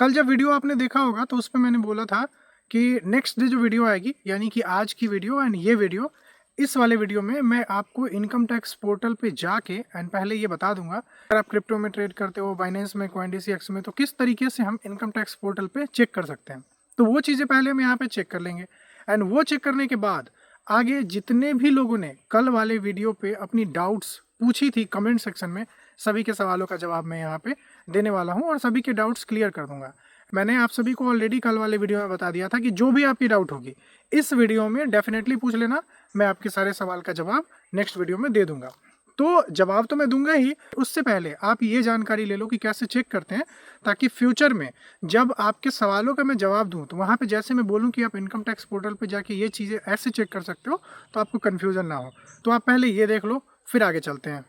कल जब वीडियो आपने देखा होगा तो उस पे मैंने बोला था कि नेक्स्ट डे जो वीडियो आएगी यानी कि आज की वीडियो एंड ये वीडियो, इस वाले वीडियो में मैं आपको इनकम टैक्स पोर्टल पे जाके एंड पहले ये बता दूंगा अगर आप क्रिप्टो में ट्रेड करते हो, बाइनेंस में, CoinDCX में, तो किस तरीके से हम इनकम टैक्स पोर्टल पे चेक कर सकते हैं। तो वो चीज़ें पहले हम यहाँ पे चेक कर लेंगे एंड वो चेक करने के बाद आगे जितने भी लोगों ने कल वाले वीडियो पे अपनी डाउट्स पूछी थी कमेंट सेक्शन में, सभी के सवालों का जवाब मैं यहाँ पे देने वाला हूँ और सभी के डाउट्स क्लियर कर दूंगा। मैंने आप सभी को ऑलरेडी कल वाले वीडियो में बता दिया था कि जो भी आपकी डाउट होगी इस वीडियो में डेफिनेटली पूछ लेना, मैं आपके सारे सवाल का जवाब नेक्स्ट वीडियो में दे दूंगा। तो जवाब तो मैं दूंगा ही, उससे पहले आप ये जानकारी ले लो कि कैसे चेक करते हैं, ताकि फ्यूचर में जब आपके सवालों का मैं जवाब दूं तो वहाँ पे जैसे मैं बोलूँ कि आप इनकम टैक्स पोर्टल पे जाके ये चीज़ें ऐसे चेक कर सकते हो तो आपको कन्फ्यूज़न ना हो। तो आप पहले ये देख लो, फिर आगे चलते हैं।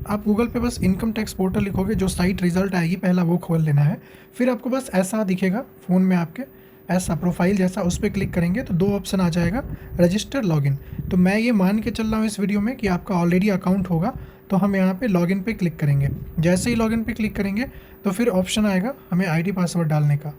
आप गूगल पे बस इनकम टैक्स पोर्टल लिखोगे, जो साइट रिजल्ट आएगी पहला वो खोल लेना है। फिर आपको बस ऐसा दिखेगा फ़ोन में आपके, ऐसा प्रोफाइल जैसा, उस पर क्लिक करेंगे तो 2 ऑप्शन आ जाएगा, रजिस्टर, लॉगिन। तो मैं ये मान के चल रहा हूँ इस वीडियो में कि आपका ऑलरेडी अकाउंट होगा, तो हम यहाँ पे लॉगिन पे क्लिक करेंगे। जैसे ही लॉगिन पे क्लिक करेंगे तो फिर ऑप्शन आएगा हमें आईडी पासवर्ड डालने का।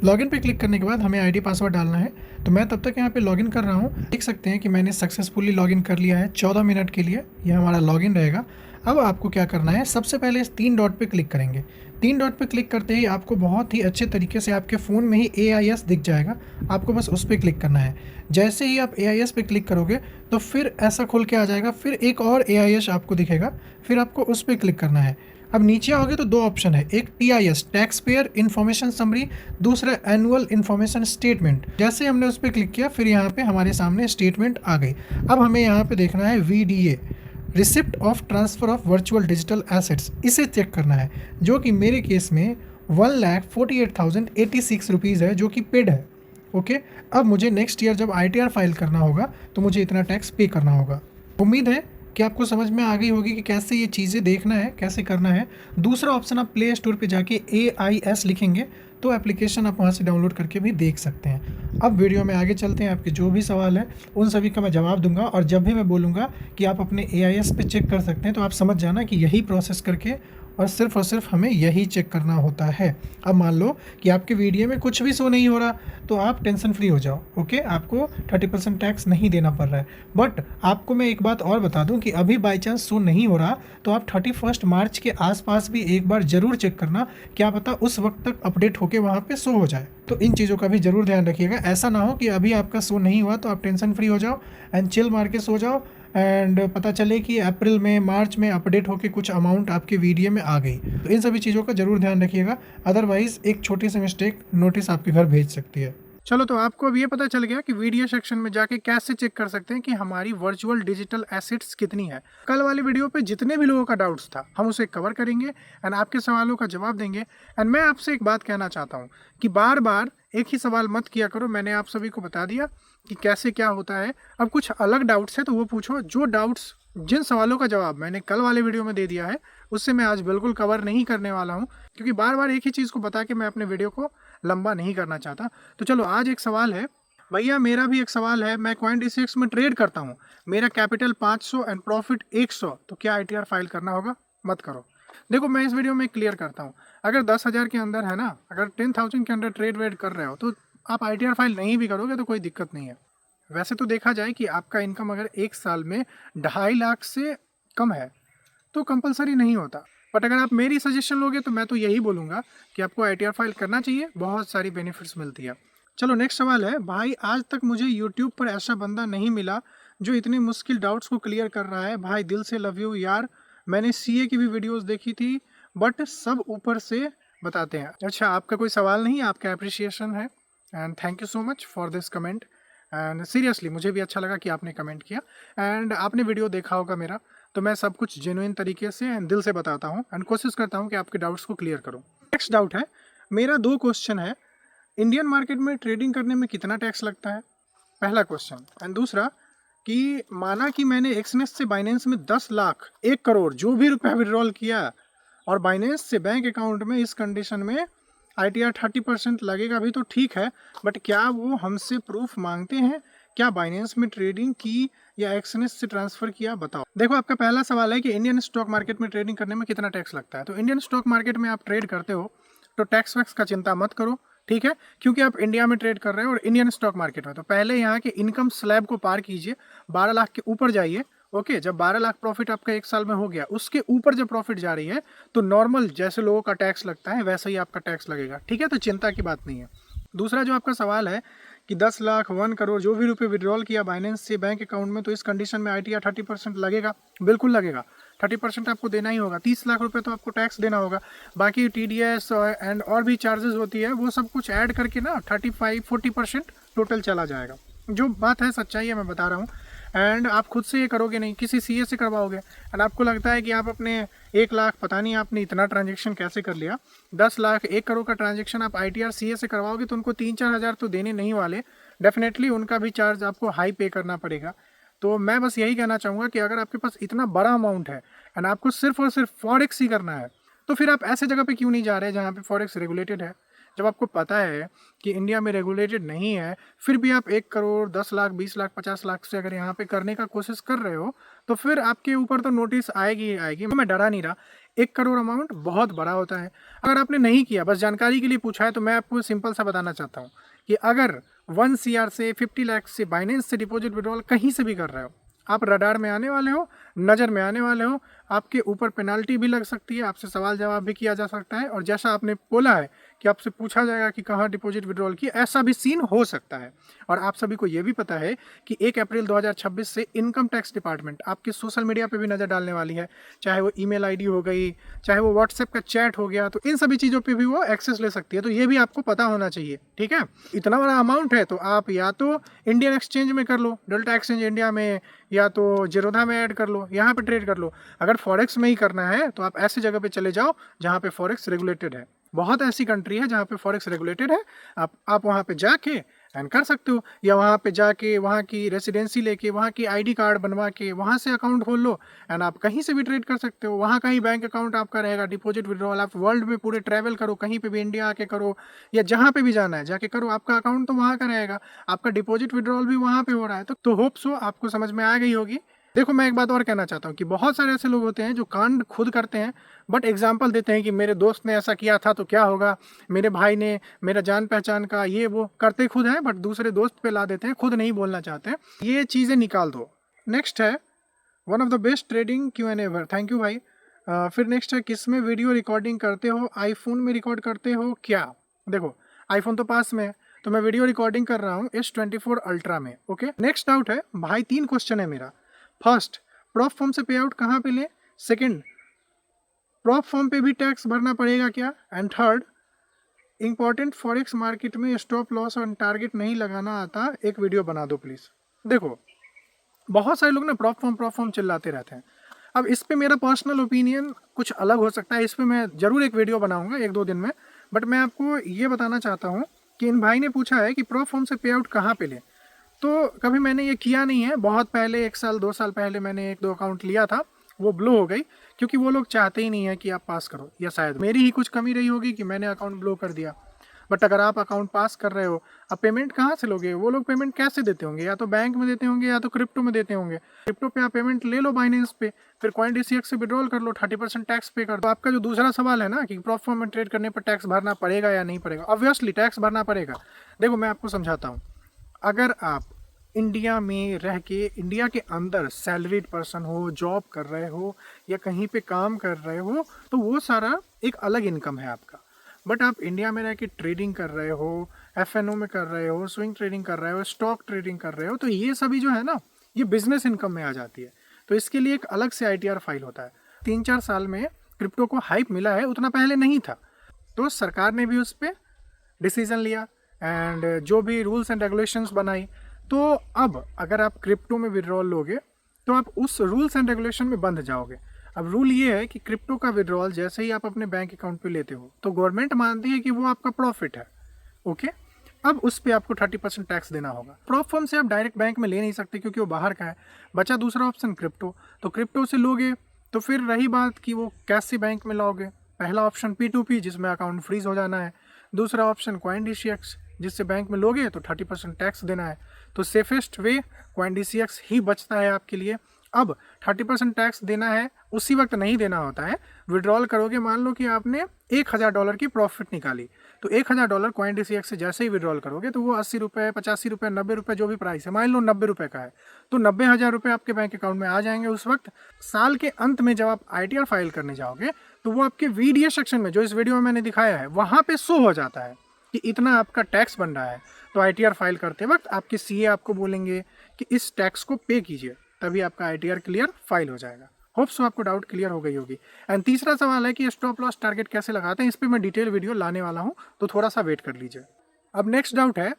लॉगिन पे क्लिक करने के बाद हमें आईडी पासवर्ड डालना है। तो मैं तब तक यहाँ पे लॉगिन कर रहा हूँ। देख सकते हैं कि मैंने सक्सेसफुली लॉगिन कर लिया है। 14 मिनट के लिए यह हमारा लॉगिन रहेगा। अब आपको क्या करना है, सबसे पहले इस 3 डॉट पे क्लिक करेंगे। 3 डॉट पे क्लिक करते ही आपको बहुत ही अच्छे तरीके से आपके फ़ोन में ही AIS दिख जाएगा। आपको बस उस पर क्लिक करना है। जैसे ही आप AIS पे क्लिक करोगे तो फिर ऐसा खुल के आ जाएगा। फिर एक और AIS आपको दिखेगा, फिर आपको उस पर क्लिक करना है। अब नीचे आओगे तो 2 ऑप्शन है, एक TIS tax payer information summary, दूसरा एनुअल इन्फॉर्मेशन स्टेटमेंट। जैसे हमने उस पर क्लिक किया फिर यहाँ पे हमारे सामने स्टेटमेंट आ गई। अब हमें यहाँ पे देखना है VDA, receipt of transfer of virtual digital assets, इसे चेक करना है, जो कि मेरे केस में 1,48,086 रुपीज़ है, जो कि पेड है। ओके, अब मुझे नेक्स्ट ईयर जब ITR फाइल करना होगा तो मुझे इतना टैक्स पे करना होगा। उम्मीद है कि आपको समझ में आ गई होगी कि कैसे ये चीज़ें देखना है, कैसे करना है। दूसरा ऑप्शन, आप प्ले स्टोर पे जाके AIS लिखेंगे तो एप्लीकेशन आप वहाँ से डाउनलोड करके भी देख सकते हैं। अब वीडियो में आगे चलते हैं। आपके जो भी सवाल है उन सभी का मैं जवाब दूंगा, और जब भी मैं बोलूँगा कि आप अपने AIS पे चेक कर सकते हैं तो आप समझ जाना कि यही प्रोसेस करके और सिर्फ हमें यही चेक करना होता है। अब मान लो कि आपके वीडियो में कुछ भी शो नहीं हो रहा तो आप टेंशन फ्री हो जाओ। ओके, आपको 30% टैक्स नहीं देना पड़ रहा है। बट आपको मैं एक बात और बता दूं कि अभी बाई चांस शो नहीं हो रहा तो आप 31 मार्च के आसपास भी एक बार ज़रूर चेक करना, क्या पता उस वक्त तक अपडेट होके वहाँ पे शो हो जाए। तो इन चीज़ों का भी ज़रूर ध्यान रखिएगा। ऐसा ना हो कि अभी आपका शो नहीं हुआ तो आप टेंशन फ्री हो जाओ एंड चिल मार के सो जाओ एंड पता चले कि अप्रैल में, मार्च में अपडेट होके कुछ अमाउंट आपके वीडियो में आ गई। तो इन सभी चीज़ों का ज़रूर ध्यान रखिएगा, अदरवाइज़ एक छोटी सी मिस्टेक नोटिस आपके घर भेज सकती है। चलो, तो आपको अब ये पता चल गया कि वीडियो सेक्शन में जाके कैसे चेक कर सकते हैं कि हमारी वर्चुअल डिजिटल एसेट्स कितनी है। कल वाली वीडियो पे जितने भी लोगों का डाउट्स था हम उसे कवर करेंगे एंड आपके सवालों का जवाब देंगे। एंड मैं आपसे एक बात कहना चाहता हूँ कि बार बार एक ही सवाल मत किया करो। मैंने आप सभी को बता दिया कि कैसे क्या होता है। अब कुछ अलग डाउट्स है तो वो पूछो। जो डाउट्स, जिन सवालों का जवाब मैंने कल वाले वीडियो में दे दिया है उससे मैं आज बिल्कुल कवर नहीं करने वाला हूँ, क्योंकि बार बार एक ही चीज़ को बता के मैं अपने वीडियो को लंबा नहीं करना चाहता। तो चलो, आज एक सवाल है भैया, मेरा भी एक सवाल है। मैं CoinDCX में ट्रेड करता हूँ, मेरा कैपिटल 500 एंड प्रॉफिट 100, तो क्या ITR फाइल करना होगा? मत करो। देखो, मैं इस वीडियो में क्लियर करता हूँ। अगर 10,000 के अंदर है ना, अगर 10,000 के अंदर ट्रेड वेड कर रहे हो तो आप ITR फाइल नहीं भी करोगे तो कोई दिक्कत नहीं है। वैसे तो देखा जाए कि आपका इनकम अगर एक साल में 2.5 लाख से कम है तो कंपलसरी नहीं होता। बट अगर आप मेरी सजेशन लोगे तो मैं तो यही बोलूँगा कि आपको ITR फाइल करना चाहिए, बहुत सारी बेनिफिट्स मिलती है। चलो, नेक्स्ट सवाल है, भाई आज तक मुझे यूट्यूब पर ऐसा बंदा नहीं मिला जो इतनी मुश्किल डाउट्स को क्लियर कर रहा है। भाई दिल से लव यू यार, मैंने CA की भी वीडियोस देखी थी बट सब ऊपर से बताते हैं। अच्छा, आपका कोई सवाल नहीं, आपका अप्रिसिएशन है and thank you so much for this comment. And seriously मुझे भी अच्छा लगा कि आपने कमेंट किया एंड आपने वीडियो देखा होगा मेरा, तो मैं सब कुछ जेन्युइन तरीके से एंड दिल से बताता हूँ एंड कोशिश करता हूँ कि आपके डाउट्स को क्लियर करूँ। नेक्स्ट डाउट है मेरा, 2 क्वेश्चन है। इंडियन मार्केट में ट्रेडिंग करने में कितना टैक्स लगता है? पहला क्वेश्चन। एंड दूसरा कि माना कि मैंने एक्सनेस से बाइनेंस में 10 लाख 1 करोड़ जो भी रुपया विड्रॉल किया और बाइनेंस से बैंक अकाउंट में, इस कंडीशन में ITR 30% लगेगा भी तो ठीक है, बट क्या वो हमसे प्रूफ मांगते हैं क्या बाइनेंस में ट्रेडिंग की या एक्सचेंज से ट्रांसफर किया, बताओ। देखो आपका पहला सवाल है कि इंडियन स्टॉक मार्केट में ट्रेडिंग करने में कितना टैक्स लगता है। तो इंडियन स्टॉक मार्केट में आप ट्रेड करते हो तो टैक्स वैक्स का चिंता मत करो, ठीक है, क्योंकि आप इंडिया में ट्रेड कर रहे हो और इंडियन स्टॉक मार्केट में। तो पहले यहाँ के इनकम स्लैब को पार कीजिए, 12 लाख के ऊपर जाइए। ओके, जब 12 लाख प्रॉफिट आपका एक साल में हो गया, उसके ऊपर जब प्रॉफिट जा रही है तो नॉर्मल जैसे लोगों का टैक्स लगता है वैसे ही आपका टैक्स लगेगा, ठीक है, तो चिंता की बात नहीं है। दूसरा जो आपका सवाल है कि 10 लाख 1 करोड़ जो भी रुपए विड्रॉल किया बाइनेंस से बैंक अकाउंट में, तो इस कंडीशन में ITR 30% लगेगा, बिल्कुल लगेगा। 30% आपको देना ही होगा। 30 लाख रुपए तो आपको टैक्स देना होगा, बाकी TDS एंड और भी चार्जेस होती है, वो सब कुछ ऐड करके ना 35-40% टोटल चला जाएगा। जो बात है सच्चाई है, मैं बता रहा हूँ। एंड आप खुद से ये करोगे नहीं, किसी CA से करवाओगे एंड आपको लगता है कि आप अपने 1 लाख, पता नहीं आपने इतना ट्रांजेक्शन कैसे कर लिया, 10 लाख 1 करोड़ का ट्रांजेक्शन आप ITR CA से करवाओगे तो उनको 3-4 हज़ार तो देने नहीं वाले, डेफिनेटली उनका भी चार्ज आपको हाई पे करना पड़ेगा। तो मैं बस यही कहना चाहूँगा कि अगर आपके पास इतना बड़ा अमाउंट है एंड आपको सिर्फ और सिर्फ फॉरेक्स ही करना है, तो फिर आप ऐसे जगह पे क्यों नहीं जा रहे जहाँ पे फॉरेक्स रेगुलेटेड है। जब आपको पता है कि इंडिया में रेगुलेटेड नहीं है, फिर भी आप 1 करोड़ 10 लाख 20 लाख 50 लाख से अगर यहाँ पे करने का कोशिश कर रहे हो, तो फिर आपके ऊपर तो नोटिस आएगी ही आएगी। मैं डरा नहीं रहा, 1 करोड़ अमाउंट बहुत बड़ा होता है। अगर आपने नहीं किया, बस जानकारी के लिए पूछा है, तो मैं आपको सिंपल सा बताना चाहता हूँ कि अगर 1 CR से 50 लाख से बाइनेंस से डिपॉजिट विड्रॉल कहीं से भी कर रहे हो, आप रडार में आने वाले हो, नज़र में आने वाले हो, आपके ऊपर पेनाल्टी भी लग सकती है, आपसे सवाल जवाब भी किया जा सकता है, और जैसा आपने बोला है कि आपसे पूछा जाएगा कि कहाँ डिपॉजिट विड्रॉल की, ऐसा भी सीन हो सकता है। और आप सभी को ये भी पता है कि 1 अप्रैल 2026 से इनकम टैक्स डिपार्टमेंट आपके सोशल मीडिया पे भी नज़र डालने वाली है, चाहे वो ईमेल ID हो गई, चाहे वो व्हाट्सएप का चैट हो गया, तो इन सभी चीज़ों पे भी वो एक्सेस ले सकती है। तो ये भी आपको पता होना चाहिए, ठीक है। इतना बड़ा अमाउंट है तो आप या तो इंडियन एक्सचेंज में कर लो, डेल्टा एक्सचेंज इंडिया में, या तो जीरोधा में ऐड कर लो, यहाँ पे ट्रेड कर लो। अगर फॉरेक्स में ही करना है तो आप ऐसी जगह पे चले जाओ जहाँ पे फॉरेक्स रेगुलेटेड है। बहुत ऐसी कंट्री है जहाँ पे फॉरेक्स रेगुलेटेड है, आप वहाँ पे जाके एंड कर सकते हो, या वहाँ पे जाके वहाँ की रेसिडेंसी लेके, वहाँ की ID कार्ड बनवा के वहाँ से अकाउंट खोल लो एंड आप कहीं से भी ट्रेड कर सकते हो। वहाँ का ही बैंक अकाउंट आपका रहेगा, डिपॉजिट विड्रॉल आप वर्ल्ड में पूरे ट्रैवल करो, कहीं पे भी इंडिया आके करो या जहाँ पे भी जाना है जाके करो, आपका अकाउंट तो वहाँ का रहेगा, आपका डिपॉजिट विड्रॉल भी वहाँ पे हो रहा है। तो होप सो आपको समझ में आ गई होगी। देखो मैं एक बात और कहना चाहता हूँ कि बहुत सारे ऐसे लोग होते हैं जो कांड खुद करते हैं, बट एग्जाम्पल देते हैं कि मेरे दोस्त ने ऐसा किया था तो क्या होगा, मेरे भाई ने, मेरा जान पहचान का, ये वो करते खुद हैं बट दूसरे दोस्त पे ला देते हैं, खुद नहीं बोलना चाहते हैं। ये चीज़ें निकाल दो। नेक्स्ट है one of the best trading Q&A ever, thank you भाई। फिर नेक्स्ट है किस में वीडियो रिकॉर्डिंग करते हो, आईफोन में रिकॉर्ड करते हो क्या। देखो आईफोन तो पास में है तो मैं वीडियो रिकॉर्डिंग कर रहा हूँ S24 अल्ट्रा में। ओके, नेक्स्ट डाउट है भाई, 3 क्वेश्चन है मेरा। फर्स्ट, प्रॉप फॉर्म से पे आउट कहाँ पे लें। सेकंड, प्रॉप फॉर्म पे भी टैक्स भरना पड़ेगा क्या। And third, important forex market में स्टॉप लॉस और टारगेट नहीं लगाना आता, एक वीडियो बना दो प्लीज़। देखो बहुत सारे लोग ना प्रॉप फॉर्म चिल्लाते रहते हैं। अब इस पे मेरा पर्सनल ओपिनियन कुछ अलग हो सकता है, इस पे मैं ज़रूर एक वीडियो बनाऊंगा 1-2 दिन में, बट मैं आपको ये बताना चाहता हूँ कि इन भाई ने पूछा है कि प्रॉप फॉर्म से पे आउट कहाँ पे लें। तो कभी मैंने ये किया नहीं है, बहुत पहले 1 साल 2 साल पहले मैंने 1-2 अकाउंट लिया था, वो ब्लो हो गई क्योंकि वो लोग चाहते ही नहीं है कि आप पास करो, या शायद मेरी ही कुछ कमी रही होगी कि मैंने अकाउंट ब्लो कर दिया। बट अगर आप अकाउंट पास कर रहे हो, अब पेमेंट कहाँ से लोगे, वो लोग पेमेंट कैसे देते होंगे, या तो बैंक में देते होंगे या तो क्रिप्टो में देते होंगे। क्रिप्टो पे आप पेमेंट ले लो बाइनेंस पे, फिर CoinDCX से विड्रॉल कर लो, 30% टैक्स पे कर दो। आपका जो दूसरा सवाल है ना कि प्रॉप फॉर्म में ट्रेड करने पर टैक्स भरना पड़ेगा या नहीं पड़ेगा, ऑब्वियसली टैक्स भरना पड़ेगा। देखो मैं आपको समझाता हूँ, अगर आप इंडिया में रह के, इंडिया के अंदर सैलरीड पर्सन हो, जॉब कर रहे हो या कहीं पे काम कर रहे हो, तो वो सारा एक अलग इनकम है आपका। बट आप इंडिया में रह के ट्रेडिंग कर रहे हो, FNO में कर रहे हो, स्विंग ट्रेडिंग कर रहे हो, स्टॉक ट्रेडिंग कर रहे हो, तो ये सभी जो है ना, ये बिजनेस इनकम में आ जाती है। तो इसके लिए एक अलग से ITR फाइल होता है। 3-4 साल में क्रिप्टो को हाइप मिला है, उतना पहले नहीं था, तो सरकार ने भी उस पर डिसीजन लिया एंड जो भी रूल्स एंड रेगुलेशंस बनाई। तो अब अगर आप क्रिप्टो में विड्रॉल लोगे तो आप उस रूल्स एंड रेगुलेशन में बंध जाओगे। अब रूल ये है कि क्रिप्टो का विड्रॉल जैसे ही आप अपने बैंक अकाउंट पे लेते हो तो गवर्नमेंट मानती है कि वो आपका प्रॉफिट है। ओके, अब उस पर आपको 30% टैक्स देना होगा। प्रॉप फॉर्म से आप डायरेक्ट बैंक में ले नहीं सकते क्योंकि वो बाहर का है। बचा दूसरा ऑप्शन क्रिप्टो, तो क्रिप्टो से लोगे तो फिर रही बात कि वो कैसे बैंक में लाओगे। पहला ऑप्शन P2P जिसमें अकाउंट फ्रीज हो जाना है, दूसरा ऑप्शन CoinDCX जिससे बैंक में लोगे तो 30% टैक्स देना है। तो सेफेस्ट वे CoinDCX ही बचता है आपके लिए। अब 30% टैक्स देना है उसी वक्त नहीं देना होता है, विड्रॉल करोगे, मान लो कि आपने $1000 की प्रॉफिट निकाली, तो $1000 CoinDCX से जैसे ही विड्रॉल करोगे तो वो 80 रुपये, 85 रुपये, 90 रुपये जो भी प्राइस है, मान लो 90 रुपये का है, तो 90,000 रुपये आपके बैंक अकाउंट में आ जाएंगे उस वक्त। साल के अंत में जब आप ITR फाइल करने जाओगे तो वो आपके VDA सेक्शन में, जो इस वीडियो में मैंने दिखाया है, वहाँ पे शो हो जाता है कि इतना आपका टैक्स बन रहा है। तो ITR फाइल करते वक्त आपके CA आपको बोलेंगे कि इस टैक्स को पे कीजिए, तभी आपका ITR क्लियर फाइल हो जाएगा। होप सो आपको डाउट क्लियर हो गई होगी। एंड तीसरा सवाल है कि स्टॉप लॉस टारगेट कैसे लगाते हैं, इस पर मैं डिटेल वीडियो लाने वाला हूँ, तो थोड़ा सा वेट कर लीजिए। अब नेक्स्ट डाउट है,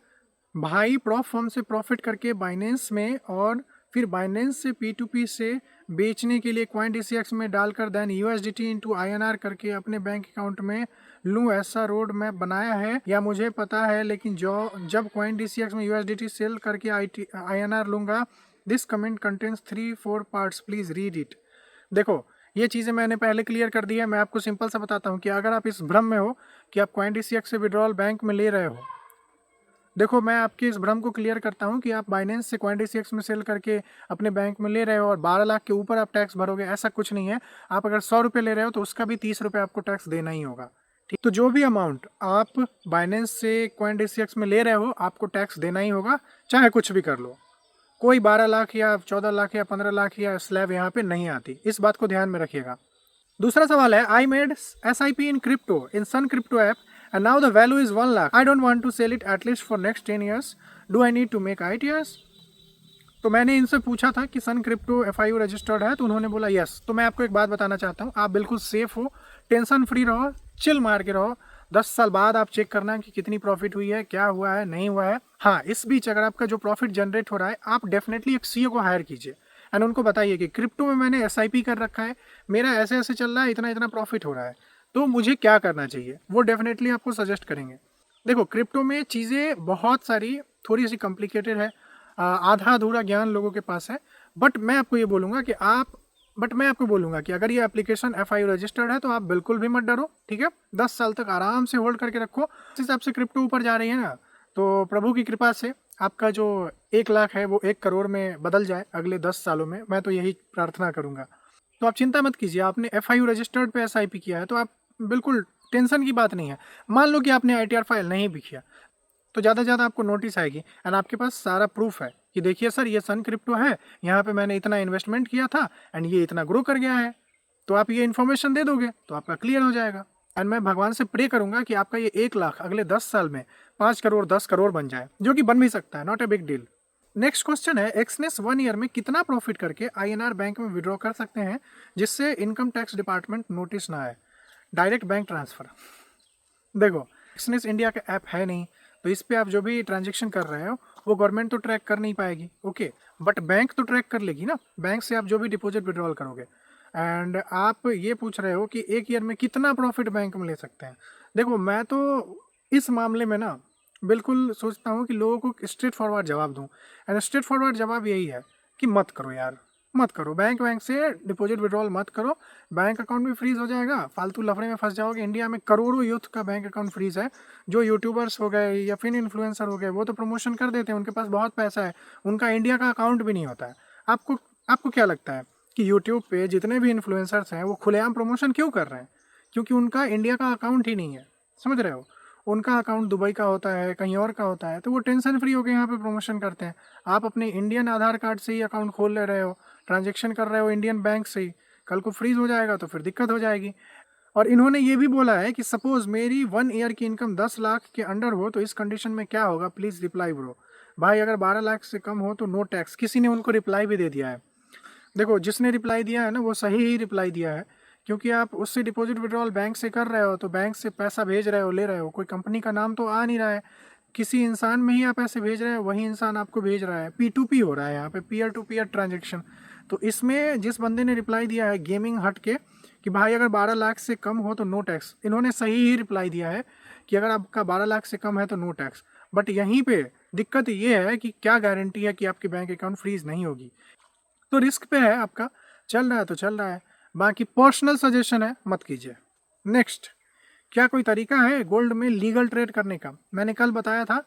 भाई प्रॉप फर्म से प्रॉफिट करके बाइनेंस में और फिर बाइनेंस से P2P से बेचने के लिए CoinDCX में डालकर देन USDT इंटू INR करके अपने बैंक अकाउंट में लूँ, ऐसा रोड मैप बनाया है या मुझे पता है, लेकिन जब CoinDCX में USDT सेल करके INR लूँगा। This comment contains 3-4 parts, please read it. देखो, ये चीज़ें मैंने पहले क्लियर कर दी है। मैं आपको सिंपल सा बताता हूँ कि अगर आप इस भ्रम में हो कि आप CoinDCX से विड्रॉल बैंक में ले रहे हो, देखो मैं आपके इस भ्रम को क्लियर करता हूँ कि आप बाइनेंस से CoinDCX में सेल करके अपने बैंक में ले रहे हो और 12 लाख के ऊपर आप टैक्स भरोगे, ऐसा कुछ नहीं है। आप अगर 100 रुपये ले रहे हो तो उसका भी 30 रुपये आपको टैक्स देना ही होगा, ठीक। तो जो भी अमाउंट आप बाइनेंस से CoinDCX में ले रहे हो आपको टैक्स देना ही होगा, चाहे कुछ भी कर लो। कोई 12 लाख या 14 लाख या 15 लाख या स्लैब यहाँ पे नहीं आती, इस बात को ध्यान में रखिएगा। दूसरा सवाल है, I made SIP in crypto in sun crypto app and now the value is 1 lakh. I don't want to sell it at least for next 10 years. Do I need to make ITRs? तो मैंने इनसे पूछा था कि सन crypto FIU registered है, तो उन्होंने बोला यस। तो मैं आपको एक बात बताना चाहता हूँ, आप बिल्कुल सेफ हो, टेंशन फ्री रहो, चिल मार के रहो। 10 साल बाद आप चेक करना कि कितनी प्रॉफिट हुई है, क्या हुआ है, नहीं हुआ है। हाँ, इस बीच अगर आपका जो प्रॉफिट जनरेट हो रहा है, आप डेफिनेटली एक CEO को हायर कीजिए एंड उनको बताइए कि क्रिप्टो में मैंने SIP कर रखा है, मेरा ऐसे ऐसे चल रहा है, इतना इतना प्रॉफिट हो रहा है, तो मुझे क्या करना चाहिए। वो डेफिनेटली आपको सजेस्ट करेंगे। देखो, क्रिप्टो में चीज़ें बहुत सारी थोड़ी सी कॉम्प्लिकेटेड है, आधा अधूरा ज्ञान लोगों के पास है, बट मैं आपको बोलूँगा कि अगर ये एप्लीकेशन FIU रजिस्टर्ड है तो आप बिल्कुल भी मत डरो, ठीक है। 10 साल तक आराम से होल्ड करके रखो। इस हिसाब से क्रिप्टो ऊपर जा रही है ना, तो प्रभु की कृपा से आपका जो 1 लाख है वो 1 करोड़ में बदल जाए अगले 10 सालों में, मैं तो यही प्रार्थना करूँगा। तो आप चिंता मत कीजिए, आपने FIU रजिस्टर्ड पे SIP किया है तो आप बिल्कुल टेंशन की बात नहीं है। मान लो कि आपने ITR फाइल नहीं भी किया तो ज़्यादा से ज़्यादा आपको नोटिस आएगी एंड आपके पास सारा प्रूफ है कि देखिए सर, ये सन क्रिप्टो है, यहाँ पे मैंने इतना इन्वेस्टमेंट किया था एंड ये इतना ग्रो कर गया है। तो आप ये इन्फॉर्मेशन दे दोगे तो आपका क्लियर हो जाएगा। एंड मैं भगवान से प्रे करूँगा कि आपका ये 1 लाख अगले 10 साल में 5 करोड़ 10 करोड़ बन जाए, जो कि बन भी सकता है, not a big deal. Next question है, एक्सनेस 1 ईयर में कितना प्रॉफिट करके INR बैंक में विड्रॉ कर सकते हैं जिससे इनकम टैक्स डिपार्टमेंट नोटिस ना आए। Direct bank transfer. देखो, एक्सनेस इंडिया का ऐप है नहीं, तो इस पे आप जो भी ट्रांजेक्शन कर रहे हो वो गवर्नमेंट तो ट्रैक कर नहीं पाएगी, ओके, बट बैंक तो ट्रैक कर लेगी ना। बैंक से आप जो भी डिपॉजिट विड्रॉल करोगे, एंड आप ये पूछ रहे हो कि 1 ईयर में कितना प्रॉफिट बैंक में ले सकते हैं। देखो, मैं तो इस मामले में ना बिल्कुल सोचता हूँ कि लोगों को स्ट्रेट फॉरवर्ड जवाब दूँ, एंड स्ट्रेट फॉरवर्ड जवाब यही है कि मत करो यार, मत करो। बैंक से डिपॉजिट विड्रॉल मत करो, बैंक अकाउंट भी फ्रीज हो जाएगा, फालतू लफड़े में फंस जाओगे। इंडिया में करोड़ों यूथ का बैंक अकाउंट फ्रीज है। जो यूट्यूबर्स हो गए या फिर इन्फ्लुएंसर हो गए, वो तो प्रमोशन कर देते हैं, उनके पास बहुत पैसा है, उनका इंडिया का अकाउंट भी नहीं होता है। आपको क्या लगता है कि यूट्यूब पे जितने भी इन्फ्लुएंसर्स हैं वो खुलेआम प्रमोशन क्यों कर रहे हैं? क्योंकि उनका इंडिया का अकाउंट ही नहीं है, समझ रहे हो। उनका अकाउंट दुबई का होता है, कहीं और का होता है, तो वो टेंशन फ्री होकर यहाँ पे प्रमोशन करते हैं। आप अपने इंडियन आधार कार्ड से ही अकाउंट खोल ले रहे हो, ट्रांजेक्शन कर रहे हो इंडियन बैंक से ही, कल को फ्रीज हो जाएगा तो फिर दिक्कत हो जाएगी। और इन्होंने ये भी बोला है कि सपोज मेरी 1 ईयर की इनकम 10 लाख के अंडर हो तो इस कंडीशन में क्या होगा, प्लीज़ रिप्लाई ब्रो। भाई, अगर 12 लाख से कम हो तो नो टैक्स। किसी ने उनको रिप्लाई भी दे दिया है। देखो, जिसने रिप्लाई दिया है ना वो सही ही रिप्लाई दिया है, क्योंकि आप उससे डिपॉजिट विड्रॉल बैंक से कर रहे हो तो बैंक से पैसा भेज रहे हो, ले रहे हो, कोई कंपनी का नाम तो आ नहीं रहा है, किसी इंसान में ही आप पैसे भेज रहे हो, वही इंसान आपको भेज रहा है। P2P हो रहा है यहाँ पे, पीयर टू पीयर ट्रांजेक्शन। तो इसमें जिस बंदे ने रिप्लाई दिया है गेमिंग हट के कि भाई अगर 12 लाख से कम हो तो नो टैक्स, इन्होंने सही ही रिप्लाई दिया है कि अगर आपका 12 लाख से कम है तो नो टैक्स। बट यहीं पे दिक्कत ये है कि क्या गारंटी है कि आपकी बैंक अकाउंट फ्रीज नहीं होगी। तो रिस्क पे है आपका, चल रहा है तो चल रहा है, बाकी पर्सनल सजेशन है, मत कीजिए। नेक्स्ट, क्या कोई तरीका है गोल्ड में लीगल ट्रेड करने का? मैंने कल बताया था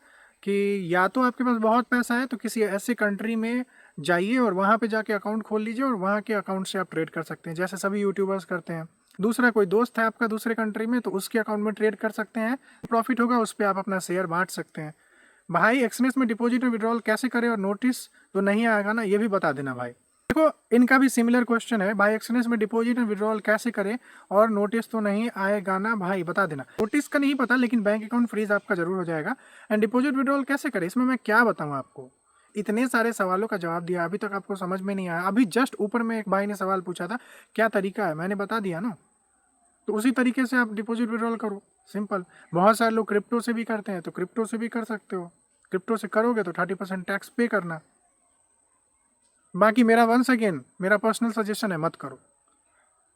कि या तो आपके पास बहुत पैसा है तो किसी ऐसे कंट्री में जाइए और वहाँ पे जाके अकाउंट खोल लीजिए और वहाँ के अकाउंट से आप ट्रेड कर सकते हैं, जैसे सभी यूट्यूबर्स करते हैं। दूसरा, कोई दोस्त है आपका दूसरे कंट्री में तो उसके अकाउंट में ट्रेड कर सकते हैं, प्रॉफिट होगा उस पर आप अपना शेयर बांट सकते हैं। भाई एक्सचेंज में डिपॉजिट और विड्रॉल कैसे करें और नोटिस तो नहीं आएगा ना, ये भी बता देना भाई। देखो इनका भी सिमिलर क्वेश्चन है, भाई एक्सचेंज में डिपॉजिट एंड विड्रॉल कैसे करें और नोटिस तो नहीं आएगा ना भाई, बता देना। नोटिस का नहीं पता लेकिन बैंक अकाउंट फ्रीज आपका जरूर हो जाएगा। एंड डिपॉजिट विड्रॉल कैसे करें, इसमें मैं क्या बताऊं आपको? इतने सारे सवालों का जवाब दिया, अभी तक आपको समझ में नहीं आया? अभी जस्ट ऊपर में एक भाई ने सवाल पूछा था क्या तरीका है, मैंने बता दिया ना। तो उसी तरीके से आप डिपॉजिट विड्रॉल करो, सिंपल। बहुत सारे लोग क्रिप्टो से भी करते हैं तो क्रिप्टो से भी कर सकते हो। क्रिप्टो से करोगे तो 30% टैक्स पे करना। बाकी मेरा वंस अगेन मेरा पर्सनल सजेशन है, मत करो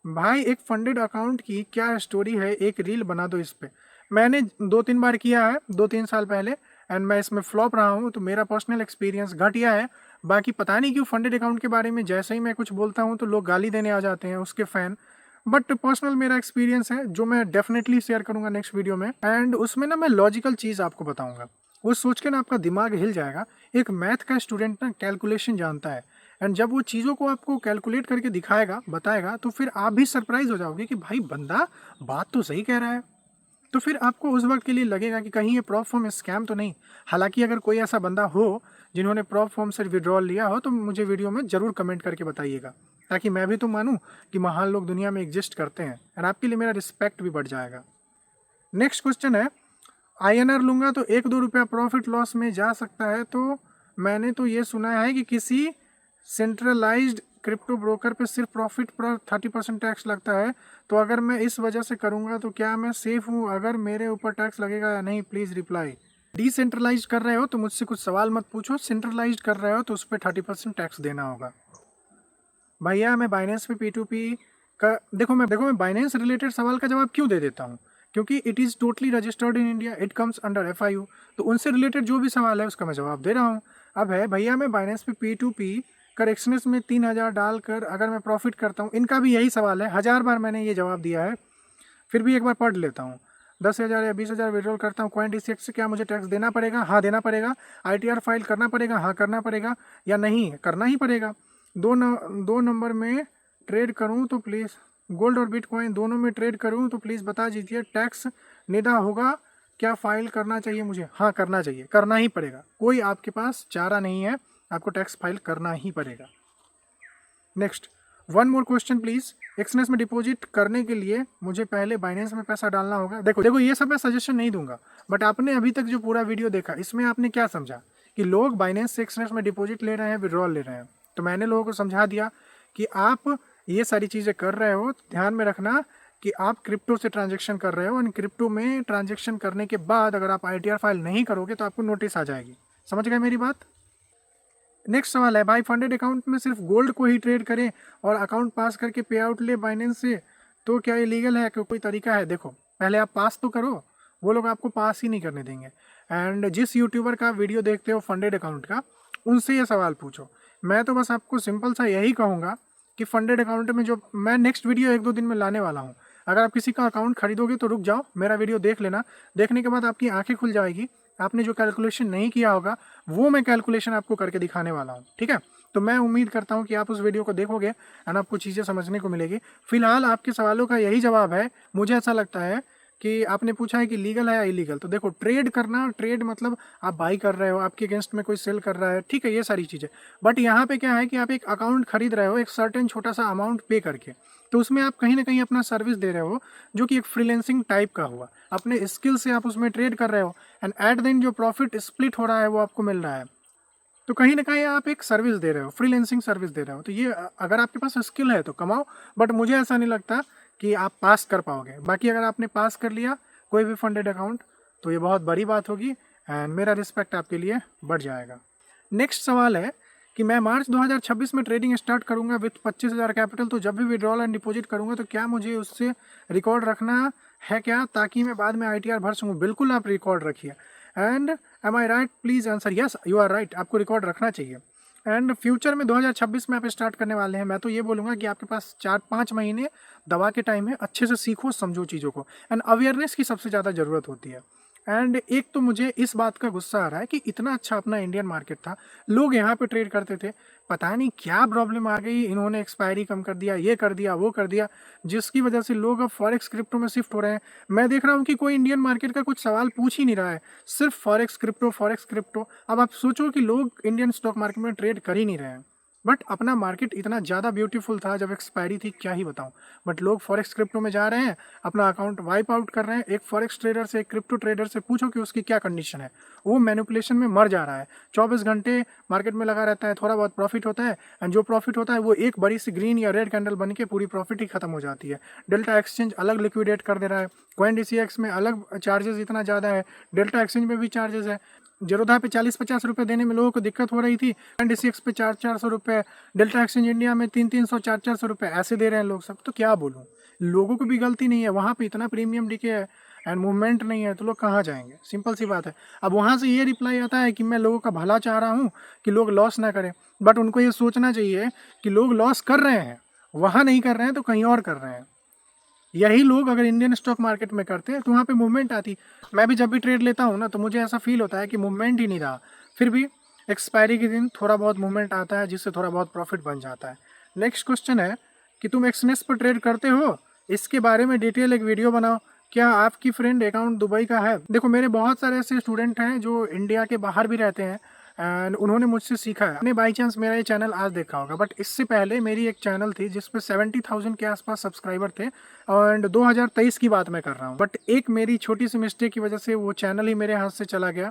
भाई। एक फंडेड अकाउंट की क्या स्टोरी है, एक रील बना दो इस पे। मैंने 2-3 बार किया है 2-3 साल पहले एंड मैं इसमें फ्लॉप रहा हूँ, तो मेरा पर्सनल एक्सपीरियंस घटिया है। बाकी पता नहीं क्यों फंडेड अकाउंट के बारे में जैसे ही मैं कुछ बोलता हूँ तो लोग गाली देने आ जाते हैं उसके फ़ैन। बट पर्सनल मेरा एक्सपीरियंस है जो मैं डेफिनेटली शेयर करूँगा नेक्स्ट वीडियो में। एंड उसमें ना मैं लॉजिकल चीज़ आपको बताऊँगा, वो सोच के ना आपका दिमाग हिल जाएगा। एक मैथ का स्टूडेंट ना कैलकुलेशन जानता है एंड जब वो चीज़ों को आपको कैलकुलेट करके दिखाएगा बताएगा तो फिर आप भी सरप्राइज हो जाओगे कि भाई बंदा बात तो सही कह रहा है। तो फिर आपको उस वक्त के लिए लगेगा कि कहीं ये प्रॉप फॉर्म स्कैम तो नहीं। हालांकि अगर कोई ऐसा बंदा हो जिन्होंने प्रॉप फॉर्म से विड्रॉल लिया हो तो मुझे वीडियो में ज़रूर कमेंट करके बताइएगा, ताकि मैं भी तो मानूँ कि महान लोग दुनिया में एग्जिस्ट करते हैं एंड आपके लिए मेरा रिस्पेक्ट भी बढ़ जाएगा। नेक्स्ट क्वेश्चन है, INR लूँगा तो 1-2 रुपया प्रॉफिट लॉस में जा सकता है, तो मैंने तो ये सुना है कि किसी सेंट्रलाइज्ड क्रिप्टो ब्रोकर पे सिर्फ प्रॉफिट पर 30% टैक्स लगता है, तो अगर मैं इस वजह से करूँगा तो क्या मैं सेफ हूँ? अगर मेरे ऊपर टैक्स लगेगा या नहीं, प्लीज़ रिप्लाई। डिसेंट्रलाइज कर रहे हो तो मुझसे कुछ सवाल मत पूछो, सेंट्रलाइज कर रहे हो तो उस पर 30% टैक्स देना होगा। भैया मैं बाइनेंस पे P2P का देखो मैं बाइनेंस रिलेटेड सवाल का जवाब क्यों दे देता हूँ, क्योंकि it is totally registered in India, it comes under FIU, तो उनसे रिलेटेड जो भी सवाल है उसका मैं जवाब दे रहा हूँ। अब है भैया मैं बाइनेंस पे P2P कर एक्सचेंज में 3,000 डालकर अगर मैं प्रॉफिट करता हूँ, इनका भी यही सवाल है, 1000 बार मैंने ये जवाब दिया है, फिर भी एक बार पढ़ लेता हूँ। 10,000 या 20,000 विड्रॉल करता हूँ CoinDCX से, क्या मुझे टैक्स देना पड़ेगा? हाँ देना पड़ेगा। ITR फाइल करना पड़ेगा? हाँ करना पड़ेगा। या नहीं करना ही पड़ेगा। 2 नंबर में ट्रेड करूँ तो प्लीज़, गोल्ड और बिटकॉइन दोनों में ट्रेड करूँ तो प्लीज़ बता दीजिए, टैक्स निदा होगा क्या? फाइल करना चाहिए मुझे? हाँ करना चाहिए, करना ही पड़ेगा, कोई आपके पास चारा नहीं है, आपको टैक्स फाइल करना ही पड़ेगा। Next, one more question please. Exchange में डिपॉजिट करने के लिए मुझे पहले बाइनेंस में पैसा डालना होगा? देखो ये सब मैं सजेशन नहीं दूंगा, बट आपने अभी तक जो पूरा वीडियो देखा इसमें आपने क्या समझा कि लोग बाइनेंस से एक्सचेंज में डिपॉजिट ले रहे हैं, विड्रॉल ले रहे हैं। तो मैंने लोगों को समझा दिया कि आप ये सारी चीज़ें कर रहे हो, ध्यान में रखना कि आप क्रिप्टो से ट्रांजेक्शन कर रहे हो, और क्रिप्टो में ट्रांजेक्शन करने के बाद अगर आप ITR फाइल नहीं करोगे तो आपको नोटिस आ जाएगी। समझ गए मेरी बात? नेक्स्ट सवाल है, भाई फंडेड अकाउंट में सिर्फ गोल्ड को ही ट्रेड करें और अकाउंट पास करके पे आउट ले बाइनेंस से, तो क्या ये लीगल है? कोई तरीका है? देखो पहले आप पास तो करो, वो लोग आपको पास ही नहीं करने देंगे। एंड जिस यूट्यूबर का वीडियो देखते हो फंडेड अकाउंट का, उनसे ये सवाल पूछो। मैं तो बस आपको सिंपल सा यही कहूँगा कि फंडेड अकाउंट में जो मैं नेक्स्ट वीडियो 1-2 दिन में लाने वाला हूँ, अगर आप किसी का अकाउंट खरीदोगे तो रुक जाओ, मेरा वीडियो देख लेना। देखने के बाद आपकी आंखें खुल जाएगी, आपने जो कैलकुलेशन नहीं किया होगा वो मैं कैलकुलेशन आपको करके दिखाने वाला हूँ, ठीक है? तो मैं उम्मीद करता हूँ कि आप उस वीडियो को देखोगे एंड आपको चीज़ें समझने को मिलेगी। फिलहाल आपके सवालों का यही जवाब है। मुझे ऐसा लगता है कि आपने पूछा है कि लीगल है या इलीगल, तो देखो ट्रेड करना, ट्रेड मतलब आप बाई कर रहे हो, आपके अगेंस्ट में कोई सेल कर रहा है, ठीक है, ये सारी चीज़ें। बट यहाँ पे क्या है कि आप एक अकाउंट खरीद रहे हो एक सर्टेन छोटा सा अमाउंट पे करके, तो उसमें आप कहीं ना कहीं अपना सर्विस दे रहे हो, जो कि एक फ्रीलांसिंग टाइप का हुआ। अपने स्किल से आप उसमें ट्रेड कर रहे हो एंड एट द एंड जो प्रॉफिट स्प्लिट हो रहा है वो आपको मिल रहा है। तो कहीं ना कहीं आप एक सर्विस दे रहे हो, फ्रीलांसिंग सर्विस दे रहे हो। तो ये अगर आपके पास स्किल है तो कमाओ, बट मुझे ऐसा नहीं लगता कि आप पास कर पाओगे। बाकी अगर आपने पास कर लिया कोई भी फंडेड अकाउंट तो ये बहुत बड़ी बात होगी एंड मेरा रिस्पेक्ट आपके लिए बढ़ जाएगा। नेक्स्ट सवाल है कि मैं मार्च 2026 में ट्रेडिंग स्टार्ट करूंगा विथ 25,000 कैपिटल, तो जब भी विड्रॉल एंड डिपॉजिट करूंगा तो क्या मुझे उससे रिकॉर्ड रखना है क्या, ताकि मैं बाद में ITR भर सकूँ? बिल्कुल आप रिकॉर्ड रखिए। And am I right? Please answer yes, you are right, आपको रिकॉर्ड रखना चाहिए। एंड फ्यूचर में 2026 में आप स्टार्ट करने वाले हैं, मैं तो ये बोलूँगा कि आपके पास 4-5 महीने दवा के टाइम है, अच्छे से सीखो समझो चीज़ों को। एंड अवेयरनेस की सबसे ज़्यादा ज़रूरत होती है। एंड एक तो मुझे इस बात का गुस्सा आ रहा है कि इतना अच्छा अपना इंडियन मार्केट था, लोग यहाँ पे ट्रेड करते थे, पता नहीं क्या प्रॉब्लम आ गई, इन्होंने एक्सपायरी कम कर दिया, ये कर दिया, वो कर दिया, जिसकी वजह से लोग अब फॉरेक्स क्रिप्टो में शिफ्ट हो रहे हैं। मैं देख रहा हूँ कि कोई इंडियन मार्केट का कुछ सवाल पूछ ही नहीं रहा है, सिर्फ फॉरेक्स क्रिप्टो, फॉरेक्स क्रिप्टो। अब आप सोचो कि लोग इंडियन स्टॉक मार्केट में ट्रेड कर ही नहीं रहे हैं। बट अपना मार्केट इतना ज़्यादा ब्यूटीफुल था जब एक्सपायरी थी, क्या ही बताऊं। बट लोग फॉरेक्स क्रिप्टो में जा रहे हैं, अपना अकाउंट वाइप आउट कर रहे हैं। एक फॉरेक्स ट्रेडर से, एक क्रिप्टो ट्रेडर से पूछो कि उसकी क्या कंडीशन है, वो मैनिपुलेशन में मर जा रहा है। 24 घंटे मार्केट में लगा रहता है, थोड़ा बहुत प्रॉफिट होता है, एंड जो प्रॉफिट होता है वो एक बड़ी सी ग्रीन या रेड कैंडल बन के पूरी प्रॉफिट ही खत्म हो जाती है। डेल्टा एक्सचेंज अलग लिक्विडेट कर दे रहा है, CoinDCX में अलग चार्जेस इतना ज़्यादा है, डेल्टा एक्सचेंज में भी चार्जेस है। जीरोधा पे 40-50 रुपये देने में लोगों को दिक्कत हो रही थी, CoinDCX पे 400-400 रुपये, डेल्टा एक्सचेंज इंडिया में 300-300, 400-400 रुपये ऐसे दे रहे हैं लोग सब। तो क्या बोलूँ, लोगों को भी गलती नहीं है, वहाँ पे इतना प्रीमियम डीके है एंड मूवमेंट नहीं है, तो लोग कहाँ जाएंगे, सिंपल सी बात है। अब वहाँ से ये रिप्लाई आता है कि मैं लोगों का भला चाह रहा हूँ कि लोग लॉस ना करें, बट उनको ये सोचना चाहिए कि लोग लॉस कर रहे हैं, वहाँ नहीं कर रहे हैं तो कहीं और कर रहे हैं। यही लोग अगर इंडियन स्टॉक मार्केट में करते तो वहाँ पे मूवमेंट आती। मैं भी जब भी ट्रेड लेता हूँ ना, तो मुझे ऐसा फील होता है कि मूवमेंट ही नहीं रहा, फिर भी एक्सपायरी के दिन थोड़ा बहुत मूवमेंट आता है, जिससे थोड़ा बहुत प्रॉफिट बन जाता है। नेक्स्ट क्वेश्चन है कि तुम एक्सनेस पर ट्रेड करते हो, इसके बारे में डिटेल एक वीडियो बनाओ। क्या आपकी फ्रेंड अकाउंट दुबई का है? देखो, मेरे बहुत सारे ऐसे स्टूडेंट हैं जो इंडिया के बाहर भी रहते हैं एंड उन्होंने मुझसे सीखा है। आपने बाई चांस मेरा ये चैनल आज देखा होगा, बट इससे पहले मेरी एक चैनल थी जिसपे 70,000 के आसपास सब्सक्राइबर थे, एंड 2023 की बात मैं कर रहा हूँ। बट एक मेरी छोटी सी मिस्टेक की वजह से वो चैनल ही मेरे हाथ से चला गया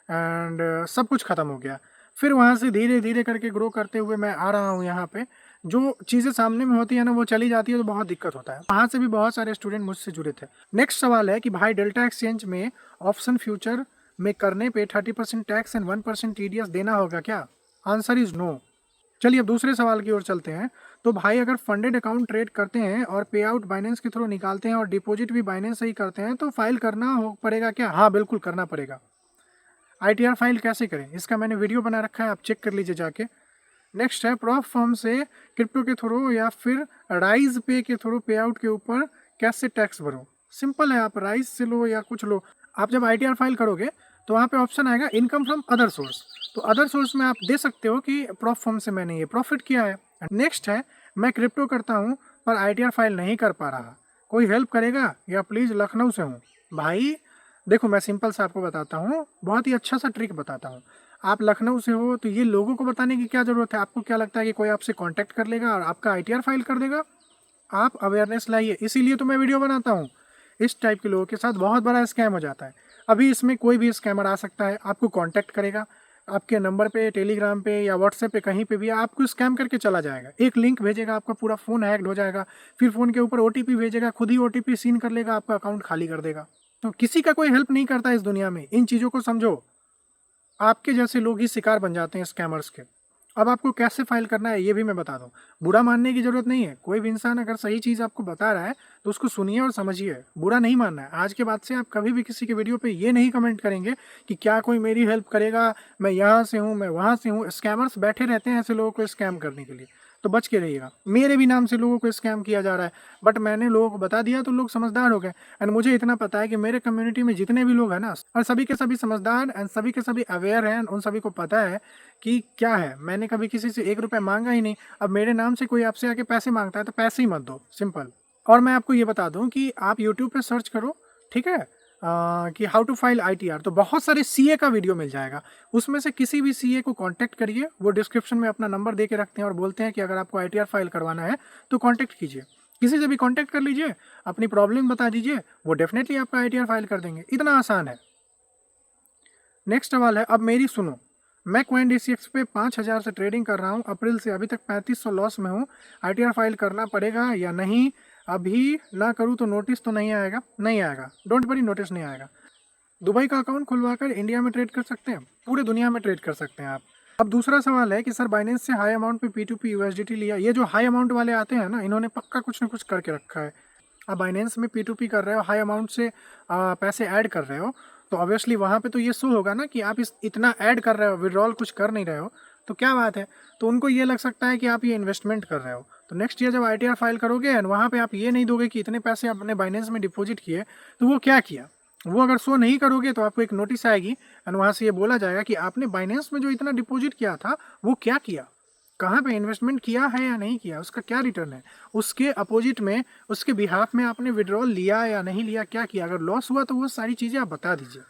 एंड सब कुछ ख़त्म हो गया। फिर वहाँ से धीरे धीरे करके ग्रो करते हुए मैं आ रहा हूँ यहाँ पे। जो चीज़ें सामने में होती है ना, वो चली जाती है तो बहुत दिक्कत होता है। वहाँ से भी बहुत सारे स्टूडेंट मुझसे जुड़े थे। नेक्स्ट सवाल है कि भाई डेल्टा एक्सचेंज में ऑप्शन फ्यूचर में करने पे 30% टैक्स एंड 1% TDS देना होगा क्या? Answer is no. चलिए अब दूसरे सवाल की ओर चलते हैं। तो भाई अगर फंडेड अकाउंट ट्रेड करते हैं और पे आउट बाइनेंस के थ्रू निकालते हैं और डिपॉजिट भी बाइनेंस से ही करते हैं, तो फाइल करना हो पड़ेगा क्या? हाँ, बिल्कुल करना पड़ेगा। ITR फाइल कैसे करें, इसका मैंने वीडियो बना रखा है, आप चेक कर लीजिए जाके। नेक्स्ट है प्रॉप फर्म से क्रिप्टो के थ्रू या फिर राइज पे के थ्रू पे आउट के ऊपर कैसे टैक्स भरो? सिंपल है, आप राइज से लो या कुछ लो। आप जब ITR फाइल करोगे तो वहाँ पे ऑप्शन आएगा इनकम फ्रॉम अदर सोर्स, तो अदर सोर्स में आप दे सकते हो कि प्रॉप फर्म से मैंने ये प्रॉफिट किया है। नेक्स्ट है मैं क्रिप्टो करता हूँ पर ITR फाइल नहीं कर पा रहा, कोई हेल्प करेगा या प्लीज़ लखनऊ से हूँ? भाई देखो, मैं सिंपल सा आपको बताता हूँ, बहुत ही अच्छा सा ट्रिक बताता हूँ। आप लखनऊ से हो तो ये लोगों को बताने की क्या ज़रूरत है? आपको क्या लगता है कि कोई आपसे कांटेक्ट कर लेगा और आपका ITR फाइल कर देगा? आप अवेयरनेस लाइए, इसीलिए तो मैं वीडियो बनाता हूँ। इस टाइप के लोगों के साथ बहुत बड़ा स्कैम हो जाता है। अभी इसमें कोई भी स्कैमर आ सकता है, आपको कांटेक्ट करेगा, आपके नंबर पे, टेलीग्राम पे या व्हाट्सएप पे कहीं पे भी आपको स्कैम करके चला जाएगा। एक लिंक भेजेगा, आपका पूरा फ़ोन हैक्ड हो जाएगा, फिर फ़ोन के ऊपर OTP भेजेगा, खुद ही OTP सीन कर लेगा, आपका अकाउंट खाली कर देगा। तो किसी का कोई हेल्प नहीं करता इस दुनिया में, इन चीज़ों को समझो। आपके जैसे लोग ही शिकार बन जाते हैं स्कैमर्स के। अब आपको कैसे फाइल करना है ये भी मैं बता दूं। बुरा मानने की ज़रूरत नहीं है, कोई भी इंसान अगर सही चीज़ आपको बता रहा है तो उसको सुनिए और समझिए, बुरा नहीं मानना है। आज के बाद से आप कभी भी किसी के वीडियो पे ये नहीं कमेंट करेंगे कि क्या कोई मेरी हेल्प करेगा, मैं यहाँ से हूँ, मैं वहाँ से हूँ। स्कैमर्स बैठे रहते हैं ऐसे लोगों को स्कैम करने के लिए, तो बच के रहिएगा। मेरे भी नाम से लोगों को स्कैम किया जा रहा है, बट मैंने लोगों को बता दिया तो लोग समझदार हो गए। एंड मुझे इतना पता है कि मेरे कम्युनिटी में जितने भी लोग हैं ना, और सभी के सभी समझदार एंड सभी के सभी अवेयर हैं, उन सभी को पता है कि क्या है। मैंने कभी किसी से 1 रुपया मांगा ही नहीं। अब मेरे नाम से कोई आपसे आके पैसे मांगता है तो पैसे ही मत दो, सिंपल। और मैं आपको ये बता दूं कि आप यूट्यूब पे सर्च करो, ठीक है, कि हाउ टू फाइल ITR, तो बहुत सारे CA का वीडियो मिल जाएगा। उसमें से किसी भी CA को कांटेक्ट करिए, वो डिस्क्रिप्शन में अपना नंबर दे के रखते हैं और बोलते हैं कि अगर आपको ITR फाइल करवाना है तो कांटेक्ट कीजिए। किसी से भी कांटेक्ट कर लीजिए, अपनी प्रॉब्लम बता दीजिए, वो डेफिनेटली आपका ITR फाइल कर देंगे। इतना आसान है। नेक्स्ट सवाल है, अब मेरी सुनो। मैं CoinDCX पे 5,000 से ट्रेडिंग कर रहा हूँ, अप्रैल से अभी तक 3500 लॉस में हूँ। ITR फाइल करना पड़ेगा या नहीं? अभी ना करूँ तो नोटिस तो नहीं आएगा? नहीं आएगा, डोंट वरी, नोटिस नहीं आएगा। दुबई का अकाउंट खुलवाकर इंडिया में ट्रेड कर सकते हैं, पूरे दुनिया में ट्रेड कर सकते हैं आप। अब दूसरा सवाल है कि सर बाइनेंस से हाई अमाउंट पे P2P USDT लिया, ये जो हाई अमाउंट वाले आते हैं ना, इन्होंने पक्का कुछ ना कुछ करके रखा है। अब बाइनेंस में P2P कर रहे हो, हाई अमाउंट से पैसे ऐड कर रहे हो, तो ऑब्वियसली वहाँ पे तो ये शो होगा ना कि आप इतना ऐड कर रहे हो, विड्रॉल कुछ कर नहीं रहे हो, तो क्या बात है, तो उनको ये लग सकता है कि आप ये इन्वेस्टमेंट कर रहे हो। तो नेक्स्ट ईयर जब ITR फाइल करोगे एंड वहाँ पे आप ये नहीं दोगे कि इतने पैसे आपने बाइनेंस में डिपॉजिट किए, तो वो क्या किया, वो अगर शो नहीं करोगे तो आपको एक नोटिस आएगी एंड वहाँ से ये बोला जाएगा कि आपने बाइनेंस में जो इतना डिपॉजिट किया था वो क्या किया, कहाँ पे इन्वेस्टमेंट किया है या नहीं किया, उसका क्या रिटर्न है, उसके अपोजिट में, उसके बिहाफ में आपने विड्रॉल लिया या नहीं लिया, क्या किया, अगर लॉस हुआ तो वो सारी चीज़ें आप बता दीजिए,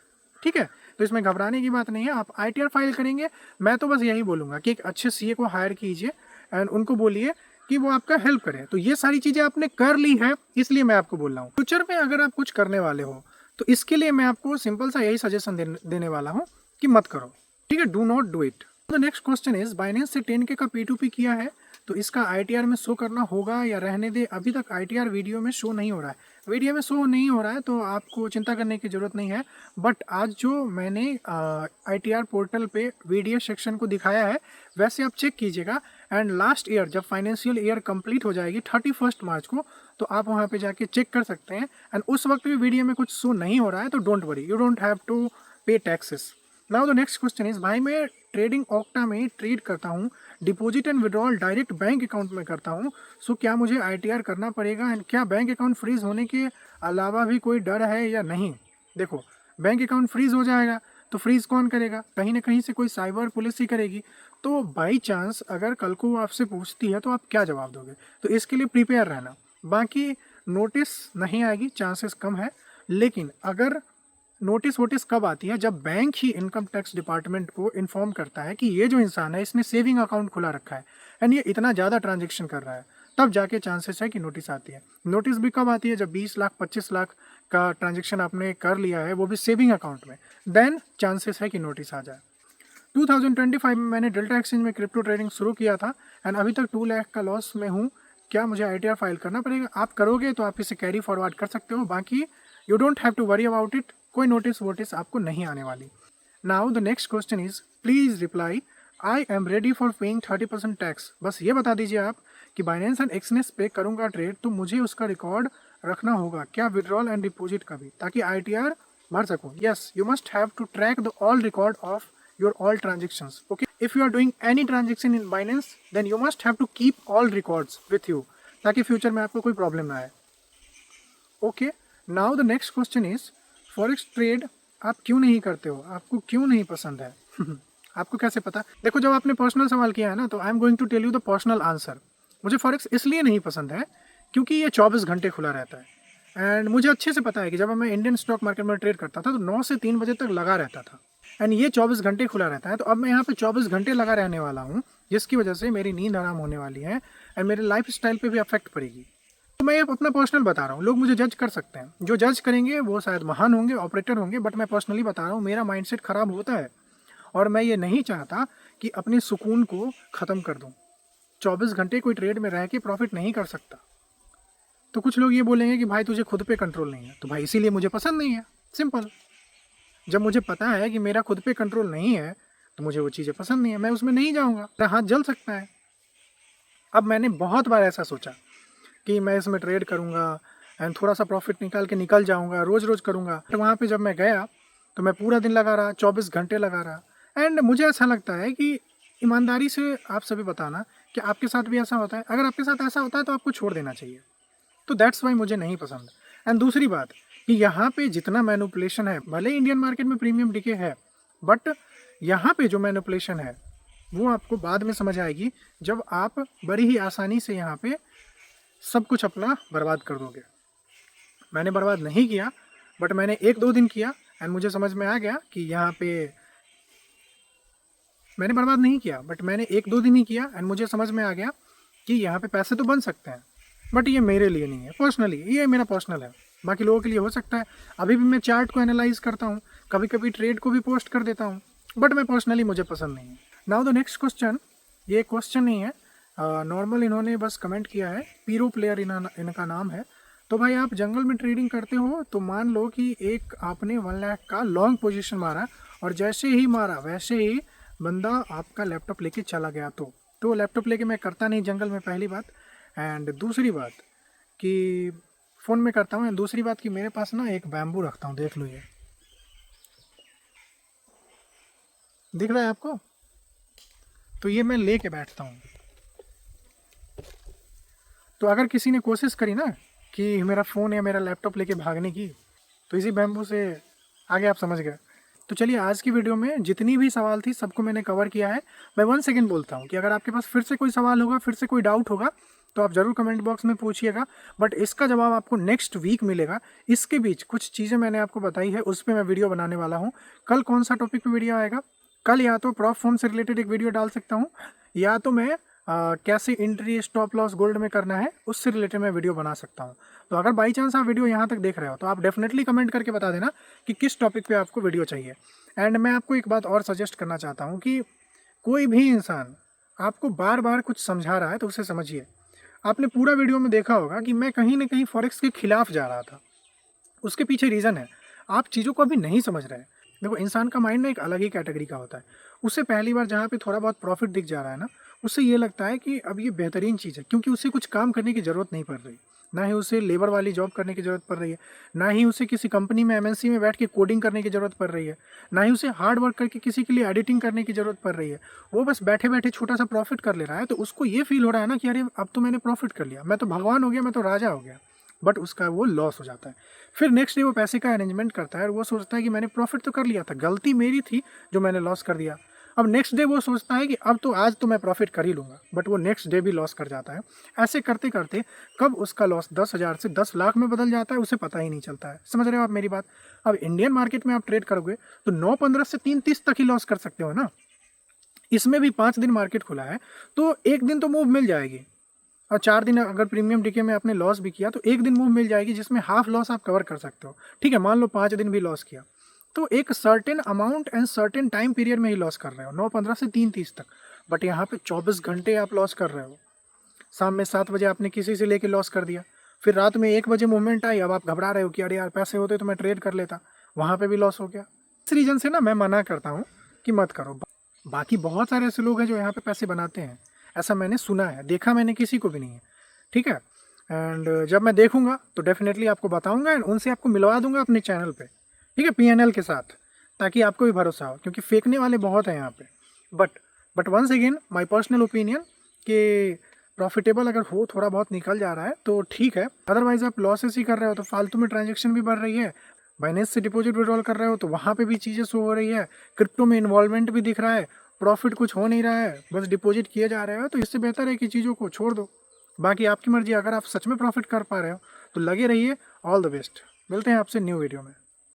ठीक है। तो इसमें घबराने की बात नहीं है, आप ITR फाइल करेंगे, मैं तो बस यही बोलूँगा कि एक अच्छे CA को हायर कीजिए एंड उनको बोलिए कि वो आपका हेल्प करें। तो ये सारी चीज़ें आपने कर ली है, इसलिए मैं आपको बोल रहा हूँ। फ्यूचर में अगर आप कुछ करने वाले हो तो इसके लिए मैं आपको सिंपल सा यही सजेशन देने वाला हूँ कि मत करो, ठीक है, do not do it. The next question is, Binance से 10K का P2P किया है तो इसका ITR में शो करना होगा या रहने दे। अभी तक ITR वीडियो में शो नहीं हो रहा है, वीडियो में शो नहीं हो रहा है तो आपको चिंता करने की ज़रूरत नहीं है। बट आज जो मैंने ITR पोर्टल पे वीडियो सेक्शन को दिखाया है वैसे आप चेक कीजिएगा एंड लास्ट ईयर जब फाइनेंशियल ईयर कंप्लीट हो जाएगी 31 मार्च को, तो आप वहाँ पे जाके चेक कर सकते हैं एंड उस वक्त भी वीडियो में कुछ शो नहीं हो रहा है तो don't worry, you don't have to pay taxes. Now the next question is, भाई मैं ट्रेडिंग ऑक्टा में ट्रेड करता हूँ, deposit and withdrawal direct bank account में करता हूँ, सो क्या मुझे ITR करना पड़ेगा एंड क्या बैंक अकाउंट फ्रीज होने के अलावा भी कोई डर है या नहीं। देखो, बैंक अकाउंट फ्रीज हो जाएगा तो फ्रीज कौन करेगा, कहीं ना कहीं से कोई साइबर पुलिस ही करेगी। तो बाई चांस अगर कल को वो आपसे पूछती है तो आप क्या जवाब दोगे, तो इसके लिए प्रिपेयर रहना। बाकी नोटिस नहीं आएगी, चांसेस कम है, लेकिन अगर नोटिस वोटिस कब आती है, जब बैंक ही इनकम टैक्स डिपार्टमेंट को इन्फॉर्म करता है कि ये जो इंसान है इसने सेविंग अकाउंट खुला रखा है एंड ये इतना ज़्यादा ट्रांजेक्शन कर रहा है, तब जाके चांसेस है कि नोटिस आती है। नोटिस भी कब आती है, जब 20 लाख 25 लाख का ट्रांजेक्शन आपने कर लिया है वो भी सेविंग अकाउंट में, देन चांसेस है कि नोटिस आ जाए। 2025 में मैंने डेल्टा एक्सचेंज में क्रिप्टो ट्रेडिंग शुरू किया था एंड अभी तक 2 लाख का लॉस में हूँ, क्या मुझे ITR फाइल करना पड़ेगा। आप करोगे तो आप इसे कैरी फॉरवर्ड कर सकते हो, बाकी you don't have to worry about it, कोई नोटिस वोटिस आपको नहीं आने वाली। Now the next question is, please reply I am ready for paying 30% tax. बस ये बता दीजिए आप कि बाइनेंस एंड एक्सनेस पे करूँगा ट्रेड तो मुझे उसका रिकॉर्ड रखना होगा क्या, विड्रॉल एंड डिपॉजिट का भी, ताकि ITR भर सकूँ। Yes, you must have to track the all record of your all transactions. Okay, if you are doing any transaction in Binance then you must have to keep all records with you ताकि future में आपको कोई problem ना आए। Okay, now the next question is, forex trade आप क्यों नहीं करते हो, आपको क्यों नहीं पसंद है आपको कैसे पता। देखो, जब आपने पर्सनल सवाल किया है ना तो I am going to tell you the personal answer. मुझे फॉरेक्स इसलिए नहीं पसंद है क्योंकि ये 24 घंटे खुला रहता है एंड मुझे अच्छे से पता है कि जब मैं इंडियन स्टॉक मार्केट में ट्रेड करता था तो 9 से 3 बजे तक लगा रहता था एंड ये 24 घंटे खुला रहता है। तो अब मैं यहाँ पे 24 घंटे लगा रहने वाला हूँ जिसकी वजह से मेरी नींद आराम होने वाली है एंड मेरे लाइफ स्टाइल पर भी अफेक्ट पड़ेगी। तो मैं ये अपना पर्सनल बता रहा हूँ, लोग मुझे जज कर सकते हैं, जो जज करेंगे वो शायद महान होंगे, ऑपरेटर होंगे, बट मैं पर्सनली बता रहा हूँ मेरा माइंडसेट खराब होता है और मैं ये नहीं चाहता कि अपने सुकून को ख़त्म कर दूँ। 24 घंटे कोई ट्रेड में रह के प्रॉफिट नहीं कर सकता। तो कुछ लोग ये बोलेंगे कि भाई तुझे खुद पे कंट्रोल नहीं है, तो भाई इसीलिए मुझे पसंद नहीं है, सिंपल। जब मुझे पता है कि मेरा खुद पे कंट्रोल नहीं है तो मुझे वो चीज़ें पसंद नहीं है, मैं उसमें नहीं जाऊँगा, मेरा हाथ जल सकता है। अब मैंने बहुत बार ऐसा सोचा कि मैं इसमें ट्रेड करूँगा एंड थोड़ा सा प्रॉफिट निकाल के निकल जाऊँगा, रोज़ रोज़ करूँगा। तो वहाँ पे जब मैं गया तो मैं पूरा दिन लगा रहा, 24 घंटे लगा रहा एंड मुझे ऐसा लगता है कि ईमानदारी से आप सभी बताना कि आपके साथ भी ऐसा होता है। अगर आपके साथ ऐसा होता है तो आपको छोड़ देना चाहिए। तो दैट्स वाई मुझे नहीं पसंद। एंड दूसरी बात कि यहाँ पे जितना मैनिपुलेशन है, भले इंडियन मार्केट में प्रीमियम डीके है, बट यहाँ पे जो मैनिपुलेशन है वो आपको बाद में समझ आएगी जब आप बड़ी ही आसानी से यहाँ पे सब कुछ अपना बर्बाद कर दोगे। मैंने बर्बाद नहीं किया, बट मैंने 1-2 दिन किया एंड मुझे समझ में आ गया कि यहाँ पे मैंने बर्बाद नहीं किया, बट मैंने 1-2 दिन ही किया एंड मुझे समझ में आ गया कि यहाँ पे पैसे तो बन सकते हैं, बट ये मेरे लिए नहीं है पर्सनली, ये मेरा पर्सनल है, बाकी लोगों के लिए हो सकता है। अभी भी मैं चार्ट को एनालाइज करता हूँ, कभी कभी ट्रेड को भी पोस्ट कर देता हूँ, बट मैं पर्सनली मुझे पसंद नहीं है। नाउ द नेक्स्ट क्वेश्चन, ये क्वेश्चन नहीं है, नॉर्मल इन्होंने बस कमेंट किया है, पीरो प्लेयर इनका नाम है। तो भाई आप जंगल में ट्रेडिंग करते हो तो मान लो कि एक आपने 1 लाख का लॉन्ग पोजीशन मारा और जैसे ही मारा वैसे ही बंदा आपका लैपटॉप लेके चला गया, तो लैपटॉप लेके मैं करता नहीं जंगल में, पहली बात। एंड दूसरी बात कि फ़ोन में करता हूँ एंड दूसरी बात कि मेरे पास ना एक बैम्बू रखता हूँ, देख लो, ये दिख रहा है आपको, तो ये मैं ले बैठता हूँ। तो अगर किसी ने कोशिश करी ना कि मेरा फ़ोन या मेरा लैपटॉप लेके भागने की, तो इसी बैम्बू से आगे आप समझ गए। तो चलिए आज की वीडियो में जितनी भी सवाल थी सबको मैंने कवर किया है। मैं 1 सेकेंड बोलता हूँ कि अगर आपके पास फिर से कोई सवाल होगा, फिर से कोई डाउट होगा, तो आप ज़रूर कमेंट बॉक्स में पूछिएगा, बट इसका जवाब आपको नेक्स्ट वीक मिलेगा। इसके बीच कुछ चीज़ें मैंने आपको बताई है, उस पर मैं वीडियो बनाने वाला हूँ। कल कौन सा टॉपिक पे वीडियो आएगा? कल या तो प्रॉप फॉर्म से रिलेटेड एक वीडियो डाल सकता हूँ, या तो मैं कैसे एंट्री स्टॉप लॉस गोल्ड में करना है उससे रिलेटेड मैं वीडियो बना सकता हूँ। तो अगर बाई चांस आप वीडियो यहाँ तक देख रहे हो तो आप डेफिनेटली कमेंट करके बता देना कि किस टॉपिक पे आपको वीडियो चाहिए। एंड मैं आपको एक बात और सजेस्ट करना चाहता हूँ कि कोई भी इंसान आपको बार बार कुछ समझा रहा है तो उसे समझिए। आपने पूरा वीडियो में देखा होगा कि मैं कहीं ना कहीं फॉरेक्स के खिलाफ जा रहा था। उसके पीछे रीज़न है, आप चीज़ों को अभी नहीं समझ रहे हैं। देखो, इंसान का माइंड ना एक अलग ही कैटेगरी का होता है। उसे पहली बार जहाँ पे थोड़ा बहुत प्रॉफिट दिख जा रहा है ना, उससे ये लगता है कि अब ये बेहतरीन चीज़ है, क्योंकि उसे कुछ काम करने की ज़रूरत नहीं पड़ रही। ना ही उसे लेबर वाली जॉब करने की ज़रूरत पड़ रही है, ना ही उसे किसी कंपनी में एमएनसी में बैठ के कोडिंग करने की ज़रूरत पड़ रही है, ना ही उसे हार्ड वर्क करके किसी के लिए एडिटिंग करने की ज़रूरत पड़ रही है। वो बस बैठे बैठे छोटा सा प्रॉफिट कर ले रहा है, तो उसको ये फील हो रहा है ना कि अरे अब तो मैंने प्रॉफिट कर लिया, मैं तो भगवान हो गया, मैं तो राजा हो गया। बट उसका वो लॉस हो जाता है। फिर नेक्स्ट डे वो पैसे का अरेंजमेंट करता है और वो सोचता है कि मैंने प्रॉफिट तो कर लिया था, गलती मेरी थी जो मैंने लॉस कर दिया। अब नेक्स्ट डे वो सोचता है कि अब तो आज तो मैं प्रॉफिट कर ही लूँगा, बट वो नेक्स्ट डे भी लॉस कर जाता है। ऐसे करते करते कब उसका लॉस 10,000 से 10 लाख में बदल जाता है उसे पता ही नहीं चलता है। समझ रहे हो आप मेरी बात? अब इंडियन मार्केट में आप ट्रेड करोगे तो 9-15 से 3-30 तक ही लॉस कर सकते हो ना। इसमें भी 5 दिन मार्केट खुला है तो एक दिन तो मूव मिल जाएगी, और 4 दिन अगर प्रीमियम डीके में आपने लॉस भी किया तो एक दिन मूव मिल जाएगी जिसमें हाफ लॉस आप कवर कर सकते हो। ठीक है, मान लो 5 दिन भी लॉस किया तो एक certain amount and certain time period में ही लॉस कर रहे हो, 9-15 से 3-30 तक। बट यहाँ पे 24 घंटे आप लॉस कर रहे हो। शाम में 7 बजे आपने किसी से लेके लॉस कर दिया, फिर रात में 1 बजे मूवमेंट आई, अब आप घबरा रहे हो कि अरे यार पैसे होते तो मैं ट्रेड कर लेता, वहाँ पे भी लॉस हो गया। इस रीज़न से ना मैं मना करता हूँ कि मत करो। बाकी बहुत सारे ऐसे लोग हैं जो यहाँ पे पैसे बनाते हैं, ऐसा मैंने सुना है, देखा मैंने किसी को भी नहीं है। ठीक है, एंड जब मैं देखूंगा तो डेफिनेटली आपको बताऊंगा एंड उनसे आपको मिलवा दूंगा अपने चैनल पे। ठीक है, पीएनएल के साथ, ताकि आपको भी भरोसा हो, क्योंकि फेंकने वाले बहुत हैं यहाँ पे। But once again my personal opinion कि प्रॉफिटेबल अगर हो, थोड़ा बहुत निकल जा रहा है तो ठीक है, अदरवाइज आप लॉसेस ही कर रहे हो तो फालतू में ट्रांजेक्शन भी बढ़ रही है। बाइनेंस से डिपॉजिट विड्रॉल कर रहे हो तो वहाँ पे भी चीज़ें शो हो रही है, क्रिप्टो में इन्वॉल्वमेंट भी दिख रहा है, प्रॉफिट कुछ हो नहीं रहा है, बस डिपॉजिट किए जा रहे हो। तो इससे बेहतर है कि चीज़ों को छोड़ दो। बाकी आपकी मर्जी, अगर आप सच में प्रॉफिट कर पा रहे हो तो लगे रहिए। ऑल द बेस्ट, मिलते हैं आपसे न्यू वीडियो में।